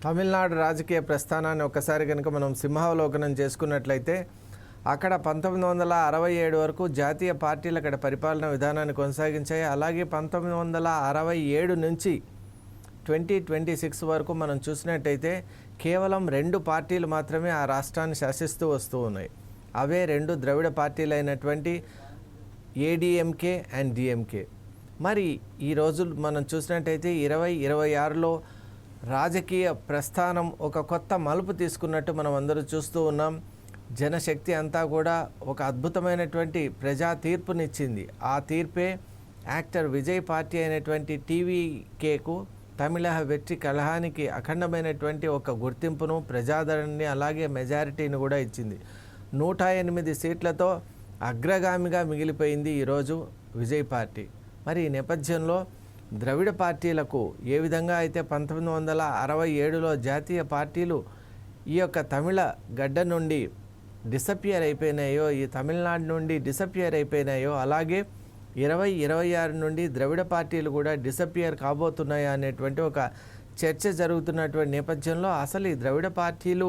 తమిళనాడు రాజకీయ ప్రస్థానాన్ని ఒక్కసారి కనుక మనం సింహావలోకనం చేసుకున్నట్లయితే అక్కడ 1967 వరకు జాతీయ పార్టీలు అక్కడ పరిపాలన విధానాన్ని కొనసాగించాయి. అలాగే 1967 నుంచి 2026 వరకు మనం చూసినట్టయితే కేవలం 2 పార్టీలు మాత్రమే ఆ రాష్ట్రాన్ని శాసిస్తూ వస్తూ ఉన్నాయి. అవే 2 ద్రవిడ పార్టీలు అయినటువంటి ఏడీఎంకే అండ్ డిఎంకే. మరి ఈరోజు మనం చూసినట్టయితే 2026లో రాజకీయ ప్రస్థానం ఒక కొత్త మలుపు తీసుకున్నట్టు మనం అందరూ చూస్తూ ఉన్నాం. జనశక్తి అంతా కూడా ఒక అద్భుతమైనటువంటి ప్రజా తీర్పునిచ్చింది. ఆ తీర్పే యాక్టర్ విజయ్ పార్టీ అయినటువంటి టీవీకేకు తమిళ వెట్రి కళహానికి అఖండమైనటువంటి ఒక గుర్తింపును, ప్రజాదరణని, అలాగే మెజారిటీని కూడా ఇచ్చింది. 108 సీట్లతో అగ్రగామిగా మిగిలిపోయింది ఈరోజు విజయ్ పార్టీ. మరి ఈ నేపథ్యంలో ద్రవిడ పార్టీలకు ఏ విధంగా అయితే 1967లో జాతీయ పార్టీలు ఈ యొక్క తమిళ గడ్డ నుండి డిసపియర్ అయిపోయినాయో, ఈ తమిళనాడు నుండి డిసపియర్ అయిపోయినాయో, అలాగే 2026 నుండి ద్రవిడ పార్టీలు కూడా డిసపియర్ కాబోతున్నాయా అనేటువంటి ఒక చర్చ జరుగుతున్నటువంటి నేపథ్యంలో అసలు ఈ ద్రవిడ పార్టీలు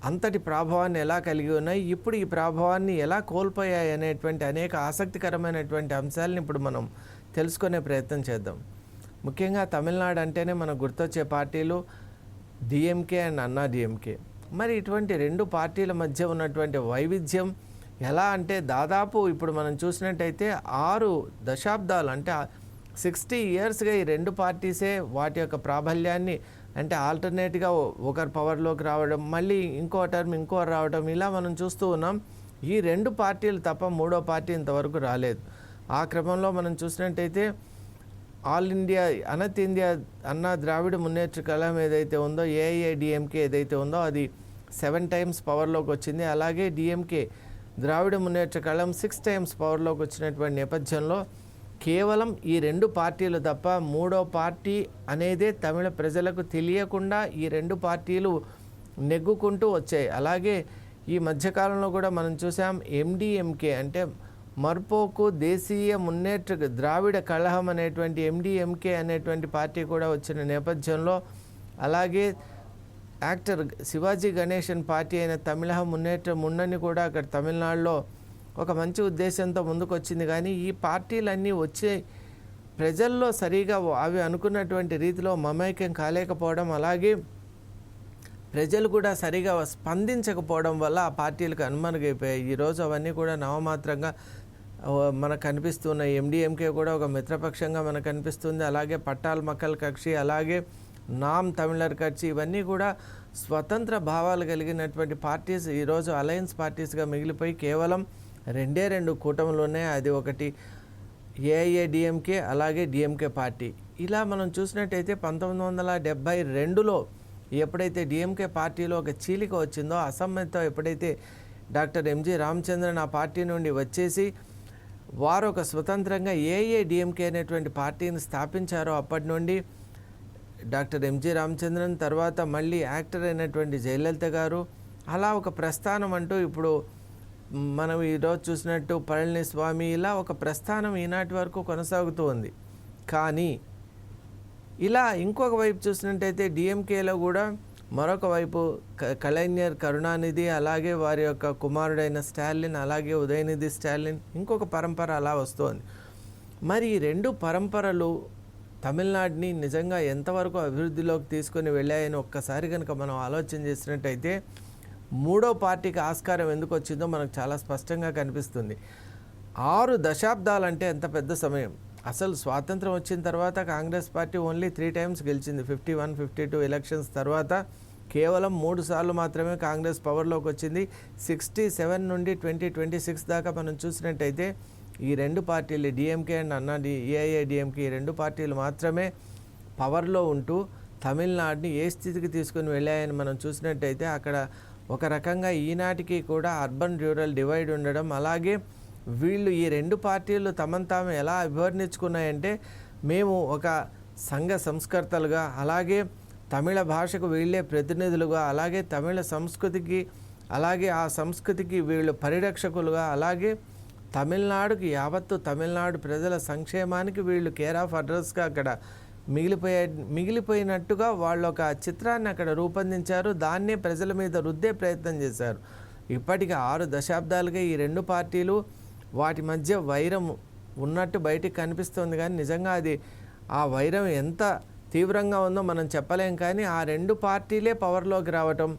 అంతటి ప్రభావాన్ని ఎలా కలిగి ఉన్నాయి, ఇప్పుడు ఈ ప్రభావాన్ని ఎలా కోల్పోయాయి అనేటువంటి అనేక ఆసక్తికరమైనటువంటి అంశాలను ఇప్పుడు మనం తెలుసుకునే ప్రయత్నం చేద్దాం. ముఖ్యంగా తమిళనాడు అంటేనే మనకు గుర్తొచ్చే పార్టీలు డిఎంకే అండ్ అన్నా డిఎంకే. మరి ఇటువంటి 2 పార్టీల మధ్య ఉన్నటువంటి వైవిధ్యం ఎలా అంటే దాదాపు ఇప్పుడు మనం చూసినట్టయితే 6 దశాబ్దాలు అంటే 60 ఇయర్స్గా ఈ 2 పార్టీసే వాటి యొక్క ప్రాబల్యాన్ని అంటే ఆల్టర్నేట్గా ఒకరు పవర్లోకి రావడం, మళ్ళీ ఇంకో టర్మ్ ఇంకోరు రావడం, ఇలా మనం చూస్తూ ఉన్నాం. ఈ 2 పార్టీలు తప్ప 3వ పార్టీ ఇంతవరకు రాలేదు. ఆ క్రమంలో మనం చూసినట్టయితే ఆల్ ఇండియా అన్నత్ ఇండియా అన్నా ద్రావిడ మున్నేట్ర కళం ఏదైతే ఉందో, ఏఐఏడిఎంకే ఏదైతే ఉందో అది 7 టైమ్స్ పవర్లోకి వచ్చింది. అలాగే డిఎంకే ద్రావిడ మున్నేట్ర కళం 6 టైమ్స్ పవర్లోకి వచ్చినటువంటి నేపథ్యంలో కేవలం ఈ 2 పార్టీలు తప్ప 3వ పార్టీ అనేదే తమిళ ప్రజలకు తెలియకుండా ఈ 2 పార్టీలు నెగ్గుకుంటూ వచ్చాయి. అలాగే ఈ మధ్యకాలంలో కూడా మనం చూసాం ఎండిఎంకే అంటే మర్పోకు దేశీయ మున్నేట్ర ద్రావిడ కళహం అనేటువంటి ఎండిఎంకే అనేటువంటి పార్టీ కూడా వచ్చిన నేపథ్యంలో, అలాగే యాక్టర్ శివాజీ గణేశన్ పార్టీ అయిన తమిళ మున్నేట్ర మున్నని కూడా అక్కడ తమిళనాడులో ఒక మంచి ఉద్దేశంతో ముందుకు వచ్చింది. కానీ ఈ పార్టీలన్నీ వచ్చే ప్రజల్లో సరిగా అవి అనుకున్నటువంటి రీతిలో మమైక్యం కాలేకపోవడం, అలాగే ప్రజలు కూడా సరిగా స్పందించకపోవడం వల్ల ఆ పార్టీలకు అనుమరుగైపోయాయి. ఈరోజు అవన్నీ కూడా నామమాత్రంగా మనకు కనిపిస్తున్నాయి. ఎండిఎంకే కూడా ఒక మిత్రపక్షంగా మనకు కనిపిస్తుంది. అలాగే పట్టాల్ మక్కల్ కక్షి, అలాగే నామ్ తమిళర్ కక్షి, ఇవన్నీ కూడా స్వతంత్ర భావాలు కలిగినటువంటి పార్టీస్ ఈరోజు అలయన్స్ పార్టీస్గా మిగిలిపోయి కేవలం 2 కూటములునే. అది ఒకటి ఏఐఏడిఎంకే, అలాగే డిఎంకే పార్టీ. ఇలా మనం చూసినట్టయితే 1972లో ఎప్పుడైతే డిఎంకే పార్టీలో ఒక చీలిక వచ్చిందో, అసమ్మతితో ఎప్పుడైతే డాక్టర్ ఎంజి రామచంద్రన్ ఆ పార్టీ నుండి వచ్చేసి వారు ఒక స్వతంత్రంగా ఏఐఏడిఎంకే అనేటువంటి పార్టీని స్థాపించారో, అప్పటి నుండి డాక్టర్ ఎంజి రామచంద్రన్ తర్వాత మళ్ళీ యాక్టర్ అయినటువంటి జయలలిత గారు అలా ఒక ప్రస్థానం అంటూ ఇప్పుడు మనం ఈరోజు చూసినట్టు పళనిస్వామి, ఇలా ఒక ప్రస్థానం ఈనాటి వరకు కొనసాగుతూ ఉంది. కానీ ఇలా ఇంకొక వైపు చూసినట్టయితే డిఎంకేలో కూడా మరొక వైపు కలైజ్ఞర్ కరుణానిధి, అలాగే వారి యొక్క కుమారుడైన స్టాలిన్, అలాగే ఉదయనిధి స్టాలిన్, ఇంకొక పరంపర అలా వస్తోంది. మరి ఈ 2 పరంపరలు తమిళనాడుని నిజంగా ఎంతవరకు అభివృద్ధిలోకి తీసుకొని వెళ్ళాయని ఒక్కసారి కనుక మనం ఆలోచన చేసినట్టయితే 3వ పార్టీకి ఆస్కారం ఎందుకు వచ్చిందో మనకు చాలా స్పష్టంగా కనిపిస్తుంది. 6 దశాబ్దాలంటే ఎంత పెద్ద సమయం. అసలు స్వాతంత్రం వచ్చిన తర్వాత కాంగ్రెస్ పార్టీ ఓన్లీ 3 టైమ్స్ గెలిచింది. 51, 52 ఎలక్షన్స్ తర్వాత కేవలం 3 సార్లు మాత్రమే కాంగ్రెస్ పవర్లోకి వచ్చింది. 67 నుండి 2026 దాకా మనం చూసినట్టయితే ఈ 2 పార్టీలు డిఎంకే అండ్ అన్నా ఏఐఏడిఎంకే ఈ 2 పార్టీలు మాత్రమే పవర్లో ఉంటూ తమిళనాడుని ఏ స్థితికి తీసుకుని వెళ్ళాయని మనం చూసినట్టయితే అక్కడ ఒక రకంగా ఈనాటికి కూడా అర్బన్ రూరల్ డివైడ్ ఉండడం, అలాగే వీళ్ళు ఈ 2 పార్టీలు తమను తాము ఎలా అభివర్ణించుకున్నాయంటే మేము ఒక సంఘ సంస్కర్తలుగా, అలాగే తమిళ భాషకు వీళ్ళే ప్రతినిధులుగా, అలాగే తమిళ సంస్కృతికి, అలాగే ఆ సంస్కృతికి వీళ్ళు పరిరక్షకులుగా, అలాగే తమిళనాడుకి యావత్తు తమిళనాడు ప్రజల సంక్షేమానికి వీళ్ళు కేర్ ఆఫ్ అడ్రస్గా అక్కడ మిగిలిపోయినట్టుగా వాళ్ళు ఒక చిత్రాన్ని అక్కడ రూపొందించారు. దాన్నే ప్రజల మీద రుద్దే ప్రయత్నం చేశారు. ఇప్పటికి 6 దశాబ్దాలుగా ఈ 2 పార్టీలు వాటి మధ్య వైరం ఉన్నట్టు బయటికి కనిపిస్తుంది, కానీ నిజంగా అది ఆ వైరం ఎంత తీవ్రంగా ఉందో మనం చెప్పలేం. కానీ ఆ 2 పార్టీలే పవర్లోకి రావటం,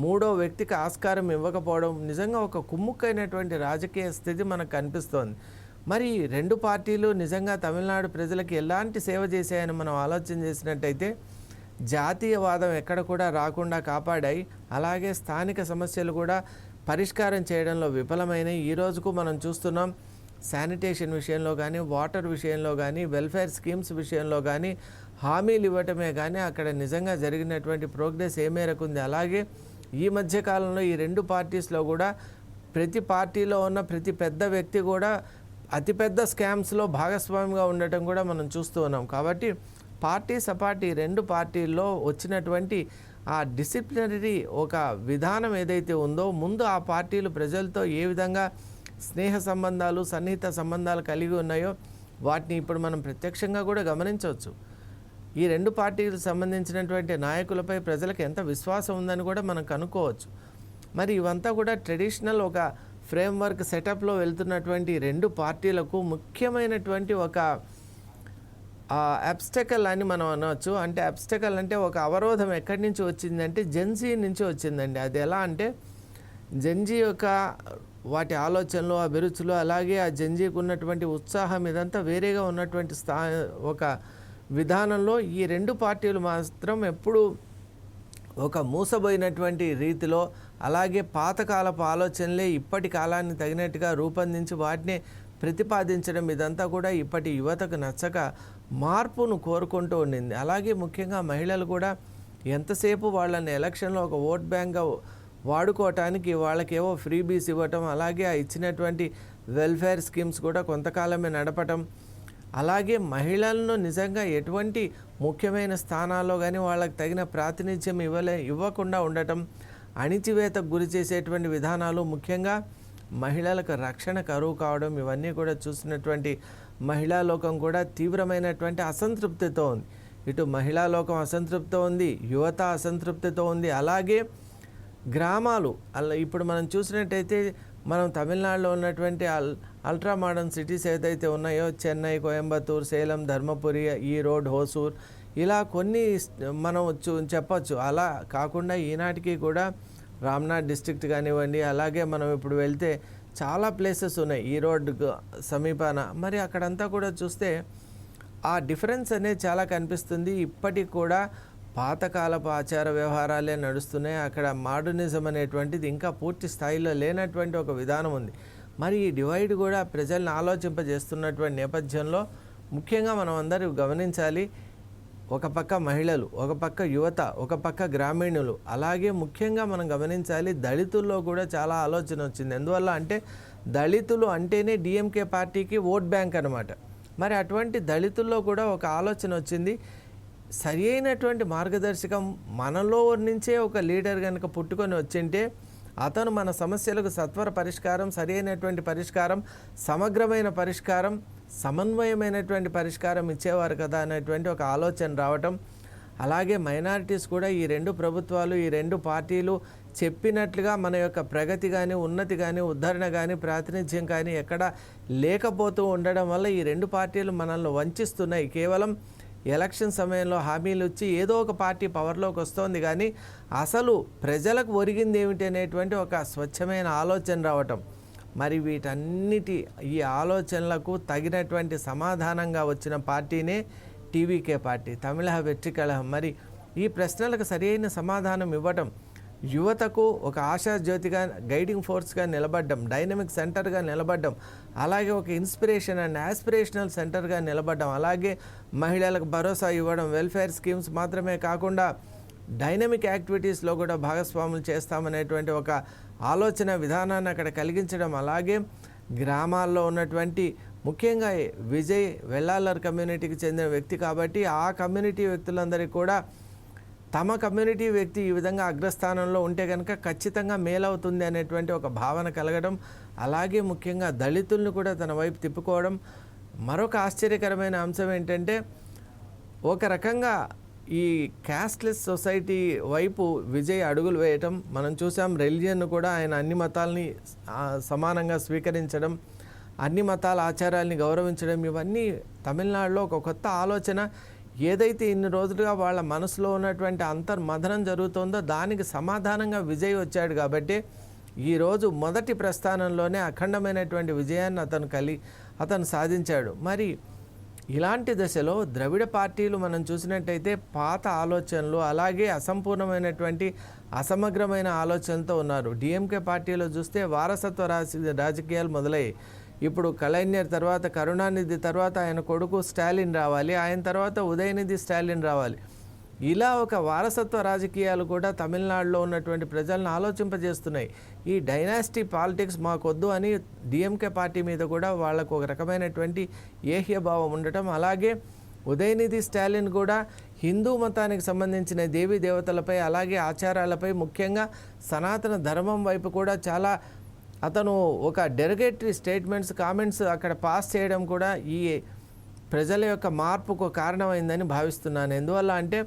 మూడో వ్యక్తికి ఆస్కారం ఇవ్వకపోవడం నిజంగా ఒక కుమ్ముక్కైనటువంటి రాజకీయ స్థితి మనకు కనిపిస్తోంది. మరి 2 పార్టీలు నిజంగా తమిళనాడు ప్రజలకు ఎలాంటి సేవ చేశాయని మనం ఆలోచన చేసినట్టయితే జాతీయవాదం ఎక్కడ కూడా రాకుండా కాపాడాయి. అలాగే స్థానిక సమస్యలు కూడా పరిష్కారం చేయడంలో విఫలమైనవి. ఈ రోజుకు మనం చూస్తున్నాం, శానిటేషన్ విషయంలో కానీ, వాటర్ విషయంలో కానీ, వెల్ఫేర్ స్కీమ్స్ విషయంలో కానీ హామీలు ఇవ్వటమే కానీ అక్కడ నిజంగా జరిగినటువంటి ప్రోగ్రెస్ ఏ మేరకు ఉంది. అలాగే ఈ మధ్యకాలంలో ఈ 2 పార్టీస్లో కూడా ప్రతి పార్టీలో ఉన్న ప్రతి పెద్ద వ్యక్తి కూడా అతిపెద్ద స్కామ్స్లో భాగస్వామిగా ఉండటం కూడా మనం చూస్తూ ఉన్నాం. కాబట్టి పార్టీ సపార్టీ 2 పార్టీల్లో వచ్చినటువంటి ఆ డిసిప్లినరీ ఒక విధానం ఏదైతే ఉందో, ముందు ఆ పార్టీలు ప్రజలతో ఏ విధంగా స్నేహ సంబంధాలు, సన్నిహిత సంబంధాలు కలిగి ఉన్నాయో వాటిని ఇప్పుడు మనం ప్రత్యక్షంగా కూడా గమనించవచ్చు. ఈ 2 పార్టీలకు సంబంధించినటువంటి నాయకులపై ప్రజలకు ఎంత విశ్వాసం ఉందని కూడా మనం కనుక్కోవచ్చు. మరి ఇవంతా కూడా ట్రెడిషనల్ ఒక ఫ్రేమ్వర్క్ సెటప్లో వెళ్తున్నటువంటి 2 పార్టీలకు ముఖ్యమైనటువంటి ఒక అబ్స్టకల్ అని మనం అనవచ్చు. అంటే అబ్స్టకల్ అంటే ఒక అవరోధం ఎక్కడి నుంచి వచ్చిందంటే జెన్జీ నుంచి వచ్చిందండి. అది ఎలా అంటే జెన్జీ యొక్క వాటి ఆలోచనలు, అభిరుచులు, అలాగే ఆ జెన్జీకి ఉన్నటువంటి ఉత్సాహం ఇదంతా వేరేగా ఉన్నటువంటి ఒక విధానంలో ఈ 2 పార్టీలు మాత్రం ఎప్పుడు ఒక మూసబోయినటువంటి రీతిలో, అలాగే పాతకాలపు ఆలోచనలే ఇప్పటి కాలాన్ని తగినట్టుగా రూపొందించి వాటిని ప్రతిపాదించడం, ఇదంతా కూడా ఇప్పటి యువతకు నచ్చక మార్పును కోరుకుంటూ ఉండింది. అలాగే ముఖ్యంగా మహిళలు కూడా ఎంతసేపు వాళ్ళని ఎలక్షన్లో ఒక ఓట్ బ్యాంక్గా వాడుకోవటానికి వాళ్ళకేవో ఫ్రీబీస్ ఇవ్వటం, అలాగే ఆ ఇచ్చినటువంటి వెల్ఫేర్ స్కీమ్స్ కూడా కొంతకాలమే నడపటం, అలాగే మహిళలను నిజంగా ఎటువంటి ముఖ్యమైన స్థానాల్లో కానీ వాళ్ళకి తగిన ప్రాతినిధ్యం ఇవ్వకుండా ఉండటం, అణిచివేతకు గురి చేసేటువంటి విధానాలు, ముఖ్యంగా మహిళలకు రక్షణ కరువు కావడం, ఇవన్నీ కూడా చూసినటువంటి మహిళా లోకం కూడా తీవ్రమైనటువంటి అసంతృప్తితో ఉంది. ఇటు మహిళా లోకం అసంతృప్తితో ఉంది, యువత అసంతృప్తితో ఉంది. అలాగే గ్రామాలు ఇప్పుడు మనం చూసినట్టయితే మనం తమిళనాడులో ఉన్నటువంటి అల్ట్రా మోడర్న్ సిటీస్ ఏదైతే ఉన్నాయో, చెన్నై, కోయంబత్తూర్, సేలం, ధర్మపురి, ఈరోడ్, హోసూర్, ఇలా కొన్ని మనం చెప్పచ్చు. అలా కాకుండా ఈనాటికి కూడా రామ్నాథ్ డిస్ట్రిక్ట్ కానివ్వండి, అలాగే మనం ఇప్పుడు వెళ్తే చాలా ప్లేసెస్ ఉన్నాయి ఈరోడ్ సమీపాన. మరి అక్కడంతా కూడా చూస్తే ఆ డిఫరెన్స్ అనేది చాలా కనిపిస్తుంది. ఇప్పటికి కూడా పాతకాలపు ఆచార వ్యవహారాలే నడుస్తున్నాయి. అక్కడ మోడర్నిజం అనేటువంటిది ఇంకా పూర్తి స్థాయిలో లేనటువంటి ఒక విధానం ఉంది. మరి ఈ డివైడ్ కూడా ప్రజల్ని ఆలోచింపజేస్తున్నటువంటి నేపథ్యంలో ముఖ్యంగా మనం అందరూ గమనించాలి. ఒక పక్క మహిళలు, ఒక పక్క యువత, ఒక పక్క గ్రామీణులు, అలాగే ముఖ్యంగా మనం గమనించాలి దళితుల్లో కూడా చాలా ఆలోచన వచ్చింది. ఎందువల్ల అంటే దళితులు అంటేనే డిఎంకే పార్టీకి ఓట్ బ్యాంక్ అనమాట. మరి అటువంటి దళితుల్లో కూడా ఒక ఆలోచన వచ్చింది. సరి అయినటువంటి మార్గదర్శకం మనలో నుంచే ఒక లీడర్ కనుక పుట్టుకొని వచ్చింటే అతను మన సమస్యలకు సత్వర పరిష్కారం, సరి అయినటువంటి పరిష్కారం, సమగ్రమైన పరిష్కారం, సమన్వయమైనటువంటి పరిష్కారం ఇచ్చేవారు కదా అనేటువంటి ఒక ఆలోచన రావటం. అలాగే మైనారిటీస్ కూడా ఈ 2 ప్రభుత్వాలు, ఈ 2 పార్టీలు చెప్పినట్లుగా మన యొక్క ప్రగతి కానీ, ఉన్నతి కానీ, ఉద్ధరణ కానీ, ప్రాతినిధ్యం కానీ ఎక్కడ లేకపోతూ ఉండడం వల్ల ఈ 2 పార్టీలు మనల్ని వంచిస్తున్నాయి. కేవలం ఎలక్షన్ సమయంలో హామీలు ఇచ్చి ఏదో ఒక పార్టీ పవర్లోకి వస్తోంది, కానీ అసలు ప్రజలకు ఒరిగింది ఏమిటి అనేటువంటి ఒక స్వచ్ఛమైన ఆలోచన రావటం. మరి వీటన్నిటి ఈ ఆలోచనలకు తగినటువంటి సమాధానంగా వచ్చిన పార్టీనే టీవీకే పార్టీ, తమిళ వెట్రి కళహం. మరి ఈ ప్రశ్నలకు సరైన సమాధానం ఇవ్వటం, యువతకు ఒక ఆశాజ్యోతిగా, గైడింగ్ ఫోర్స్గా నిలబడ్డం, డైనమిక్ సెంటర్గా నిలబడ్డం, అలాగే ఒక ఇన్స్పిరేషన్ అండ్ యాస్పిరేషనల్ సెంటర్గా నిలబడ్డం, అలాగే మహిళలకు భరోసా ఇవ్వడం, వెల్ఫేర్ స్కీమ్స్ మాత్రమే కాకుండా డైనమిక్ యాక్టివిటీస్లో కూడా భాగస్వాములు చేస్తామనేటువంటి ఒక ఆలోచన విధానాన్ని అక్కడ కలిగించడం, అలాగే గ్రామాల్లో ఉన్నటువంటి ముఖ్యంగా విజయ్ వెల్లాలర్ కమ్యూనిటీకి చెందిన వ్యక్తి కాబట్టి ఆ కమ్యూనిటీ వ్యక్తులందరికీ కూడా తమ కమ్యూనిటీ వ్యక్తి ఈ విధంగా అగ్రస్థానంలో ఉంటే కనుక ఖచ్చితంగా మేలవుతుంది అనేటువంటి ఒక భావన కలగడం, అలాగే ముఖ్యంగా దళితులను కూడా తన వైపు తిప్పుకోవడం. మరొక ఆశ్చర్యకరమైన అంశం ఏంటంటే ఒక రకంగా ఈ క్యాస్ట్లెస్ సొసైటీ వైపు విజయ్ అడుగులు వేయటం మనం చూసాం. రిలిజియన్ కూడా ఆయన అన్ని మతాలని సమానంగా స్వీకరించడం, అన్ని మతాల ఆచారాలని గౌరవించడం, ఇవన్నీ తమిళనాడులో ఒక కొత్త ఆలోచన. ఏదైతే ఇన్ని రోజులుగా వాళ్ళ మనసులో ఉన్నటువంటి అంతర్మథనం జరుగుతుందో దానికి సమాధానంగా విజయ్ వచ్చాడు. కాబట్టి ఈరోజు మొదటి ప్రస్థానంలోనే అఖండమైనటువంటి విజయాన్ని అతను సాధించాడు. మరి ఇలాంటి దశలో ద్రవిడ పార్టీలు మనం చూసినట్టయితే పాత ఆలోచనలు, అలాగే అసంపూర్ణమైనటువంటి అసమగ్రమైన ఆలోచనలతో ఉన్నారు. డిఎంకే పార్టీలో చూస్తే వారసత్వ రాజకీయాలు మొదలయ్యాయి. ఇప్పుడు కలైజ్ఞర్ తర్వాత, కరుణానిధి తర్వాత ఆయన కొడుకు స్టాలిన్ రావాలి, ఆయన తర్వాత ఉదయనిధి స్టాలిన్ రావాలి. ఇలా ఒక వారసత్వ రాజకీయాలు కూడా తమిళనాడులో ఉన్నటువంటి ప్రజలను ఆలోచింపజేస్తున్నాయి. ఈ డైనాసిటీ పాలిటిక్స్ మాకొద్దు అని డిఎంకే పార్టీ మీద కూడా వాళ్ళకు ఒక రకమైనటువంటి ఏహ్యభావం ఉండటం, అలాగే ఉదయనిధి స్టాలిన్ కూడా హిందూ మతానికి సంబంధించిన దేవీ దేవతలపై, అలాగే ఆచారాలపై, ముఖ్యంగా సనాతన ధర్మం వైపు కూడా చాలా అతను ఒక డెరగేటరీ స్టేట్మెంట్స్, కామెంట్స్ అక్కడ పాస్ చేయడం కూడా ఈ ప్రజల యొక్క మార్పుకు కారణమైందని భావిస్తున్నాను. ఎందువల్ల అంటే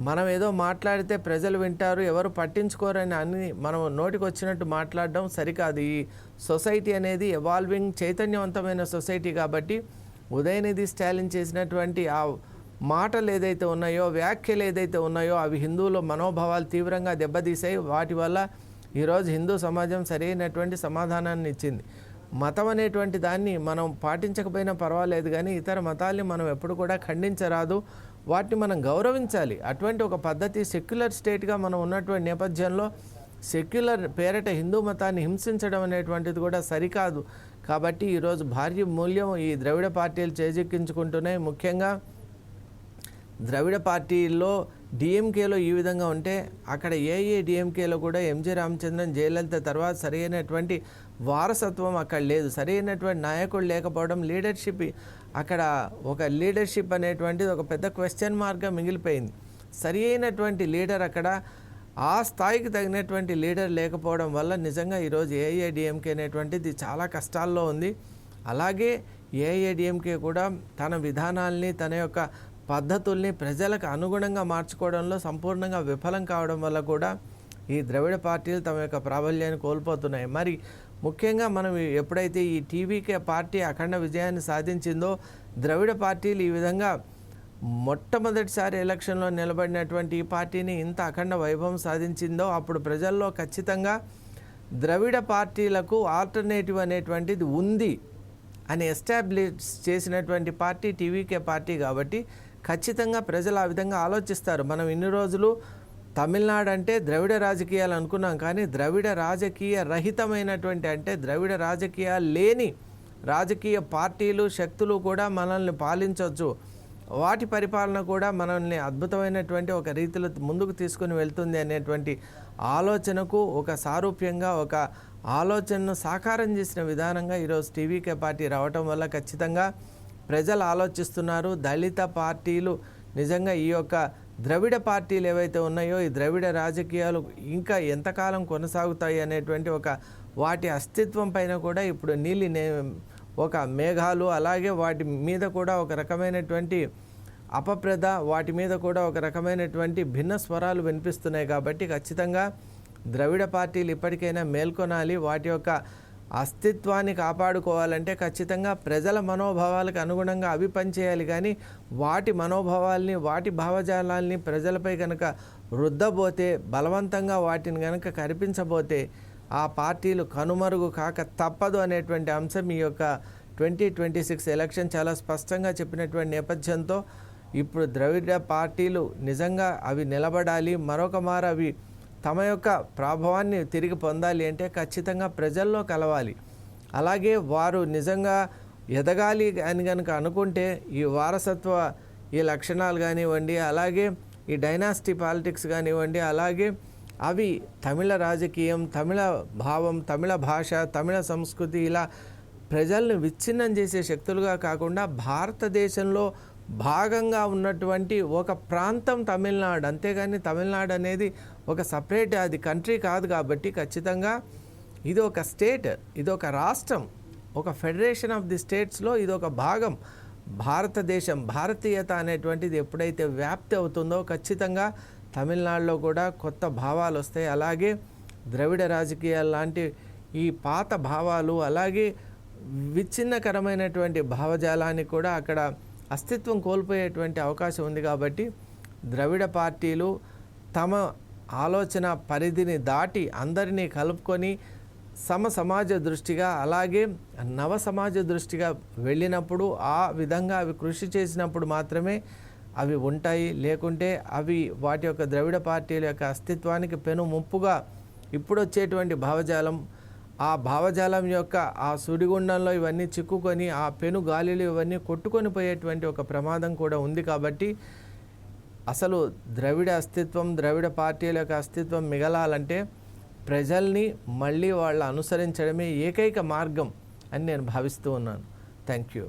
మనం ఏదో మాట్లాడితే ప్రజలు వింటారు, ఎవరు పట్టించుకోరని అన్ని మనం నోటికి వచ్చినట్టు మాట్లాడడం సరికాదు. ఈ సొసైటీ అనేది ఎవాల్వింగ్ చైతన్యవంతమైన సొసైటీ. కాబట్టి ఉదయనిధి స్టాలిన్ చేసినటువంటి ఆ మాటలు ఏదైతే ఉన్నాయో, వ్యాఖ్యలు ఏదైతే ఉన్నాయో, అవి హిందువుల మనోభావాలు తీవ్రంగా దెబ్బతీసాయి. వాటి వల్ల ఈరోజు హిందూ సమాజం సరైనటువంటి సమాధానాన్ని ఇచ్చింది. మతం అనేటువంటి దాన్ని మనం పాటించకపోయినా పర్వాలేదు, కానీ ఇతర మతాల్ని మనం ఎప్పుడు కూడా ఖండించరాదు, వాటిని మనం గౌరవించాలి. అటువంటి ఒక పద్ధతి సెక్యులర్ స్టేట్గా మనం ఉన్నటువంటి నేపథ్యంలో సెక్యులర్ పేరిట హిందూ మతాన్ని హింసించడం అనేటువంటిది కూడా సరికాదు. కాబట్టి ఈరోజు భారీ మూల్యం ఈ ద్రవిడ పార్టీలు చేజెక్కించుకుంటున్నాయి. ముఖ్యంగా ద్రవిడ పార్టీల్లో డిఎంకేలో ఈ విధంగా ఉంటే అక్కడ ఏఐఏడిఎంకేలో కూడా ఎంజి రామచంద్రన్, జయలలిత తర్వాత సరైనటువంటి వారసత్వం అక్కడ లేదు, సరైనటువంటి నాయకుడు లేకపోవడం, లీడర్షిప్ అక్కడ ఒక లీడర్షిప్ అనేటువంటిది ఒక పెద్ద క్వశ్చన్ మార్క్గా మిగిలిపోయింది. సరి అయినటువంటి లీడర్ అక్కడ ఆ స్థాయికి తగినటువంటి లీడర్ లేకపోవడం వల్ల నిజంగా ఈరోజు ఏఐఏడిఎంకే అనేటువంటిది చాలా కష్టాల్లో ఉంది. అలాగే ఏఐఏడిఎంకే కూడా తన విధానాల్ని, తన యొక్క పద్ధతుల్ని ప్రజలకు అనుగుణంగా మార్చుకోవడంలో సంపూర్ణంగా విఫలం కావడం వల్ల కూడా ఈ ద్రవిడ పార్టీలు తమ యొక్క ప్రాబల్యాన్ని కోల్పోతున్నాయి. మరి ముఖ్యంగా మనం ఎప్పుడైతే ఈ టీవీకే పార్టీ అఖండ విజయాన్ని సాధించిందో, ద్రవిడ పార్టీలు ఈ విధంగా మొట్టమొదటిసారి ఎలక్షన్లో నిలబడినటువంటి ఈ పార్టీని ఇంత అఖండ వైభవం సాధించిందో, అప్పుడు ప్రజల్లో ఖచ్చితంగా ద్రవిడ పార్టీలకు ఆల్టర్నేటివ్ అనేటువంటిది ఉంది అని ఎస్టాబ్లిష్ చేసినటువంటి పార్టీ టీవీకే పార్టీ. కాబట్టి ఖచ్చితంగా ప్రజలు ఆ విధంగా ఆలోచిస్తారు. మనం ఇన్ని రోజులు తమిళనాడు అంటే ద్రవిడ రాజకీయాలు అనుకున్నాం, కానీ ద్రవిడ రాజకీయ రహితమైనటువంటి, అంటే ద్రవిడ రాజకీయాలు లేని రాజకీయ పార్టీలు, శక్తులు కూడా మనల్ని పాలించవచ్చు. వాటి పరిపాలన కూడా మనల్ని అద్భుతమైనటువంటి ఒక రీతిలో ముందుకు తీసుకుని వెళ్తుంది అనేటువంటి ఆలోచనకు ఒక సారూప్యంగా, ఒక ఆలోచనను సాకారం చేసిన విధానంగా ఈరోజు టీవీకే పార్టీ రావటం వల్ల ఖచ్చితంగా ప్రజలు ఆలోచిస్తున్నారు. దళిత పార్టీలు నిజంగా ఈ యొక్క ద్రవిడ పార్టీలు ఏవైతే ఉన్నాయో, ఈ ద్రవిడ రాజకీయాలు ఇంకా ఎంతకాలం కొనసాగుతాయి అనేటువంటి ఒక వాటి అస్తిత్వం పైన కూడా ఇప్పుడు ఒక మేఘాలు, అలాగే వాటి మీద కూడా ఒక రకమైనటువంటి అపప్రద, వాటి మీద కూడా ఒక రకమైనటువంటి భిన్న స్వరాలు వినిపిస్తున్నాయి. కాబట్టి ఖచ్చితంగా ద్రవిడ పార్టీలు ఇప్పటికైనా మేల్కొనాలి. వాటి యొక్క అస్తిత్వాన్ని కాపాడుకోవాలంటే ఖచ్చితంగా ప్రజల మనోభావాలకు అనుగుణంగా అవి పనిచేయాలి. కానీ వాటి మనోభావాల్ని, వాటి భావజాలాల్ని ప్రజలపై కనుక రుద్దబోతే, బలవంతంగా వాటిని కనుక కనిపించబోతే ఆ పార్టీలు కనుమరుగు కాక తప్పదు అనేటువంటి అంశం ఈ యొక్క 2026 ఎలక్షన్ చాలా స్పష్టంగా చెప్పినటువంటి నేపథ్యంతో ఇప్పుడు ద్రవిడ పార్టీలు నిజంగా అవి నిలబడాలి, మరొక మారు అవి తమ యొక్క ప్రభావాన్ని తిరిగి పొందాలి అంటే ఖచ్చితంగా ప్రజల్లో కలవాలి. అలాగే వారు నిజంగా ఎదగాలి అని కనుక అనుకుంటే ఈ వారసత్వ ఈ లక్షణాలు కానివ్వండి, అలాగే ఈ డైనాసిటీ పాలిటిక్స్ కానివ్వండి, అలాగే అవి తమిళ రాజకీయం, తమిళ భావం, తమిళ భాష, తమిళ సంస్కృతి ఇలా ప్రజల్ని విచ్ఛిన్నం చేసే శక్తులుగా కాకుండా భారతదేశంలో భాగంగా ఉన్నటువంటి ఒక ప్రాంతం తమిళనాడు, అంతేగాని తమిళనాడు అనేది ఒక సపరేట్ అది కంట్రీ కాదు. కాబట్టి ఖచ్చితంగా ఇది ఒక స్టేట్, ఇది ఒక రాష్ట్రం, ఒక ఫెడరేషన్ ఆఫ్ ది స్టేట్స్లో ఇది ఒక భాగం. భారతదేశం భారతీయత అనేటువంటిది ఎప్పుడైతే వ్యాప్తి అవుతుందో ఖచ్చితంగా తమిళనాడులో కూడా కొత్త భావాలు వస్తాయి. అలాగే ద్రవిడ రాజకీయాలు లాంటి ఈ పాత భావాలు అలాగే విచ్ఛిన్నకరమైనటువంటి భావజాలాన్ని కూడా అక్కడ అస్తిత్వం కోల్పోయేటువంటి అవకాశం ఉంది. కాబట్టి ద్రవిడ పార్టీలు తమ ఆలోచన పరిధిని దాటి అందరినీ కలుపుకొని సమాజ దృష్టిగా అలాగే నవ సమాజ దృష్టిగా వెళ్ళినప్పుడు ఆ విధంగా అవి కృషి చేసినప్పుడు మాత్రమే అవి ఉంటాయి. లేకుంటే అవి వాటి యొక్క ద్రవిడ పార్టీల యొక్క అస్తిత్వానికి పెను ముప్పుగా ఇప్పుడు వచ్చేటువంటి భావజాలం, ఆ భావజాలం యొక్క ఆ సుడిగుండంలో ఇవన్నీ చిక్కుకొని ఆ పెను గాలిలో ఇవన్నీ కొట్టుకొని పోయేటువంటి ఒక ప్రమాదం కూడా ఉంది. కాబట్టి అసలు ద్రవిడ అస్తిత్వం, ద్రవిడ పార్టీల యొక్క అస్తిత్వం మిగలాలంటే ప్రజల్ని మళ్ళీ వాళ్ళు అనుసరించడమే ఏకైక మార్గం అని నేను భావిస్తూ ఉన్నాను. Thank you.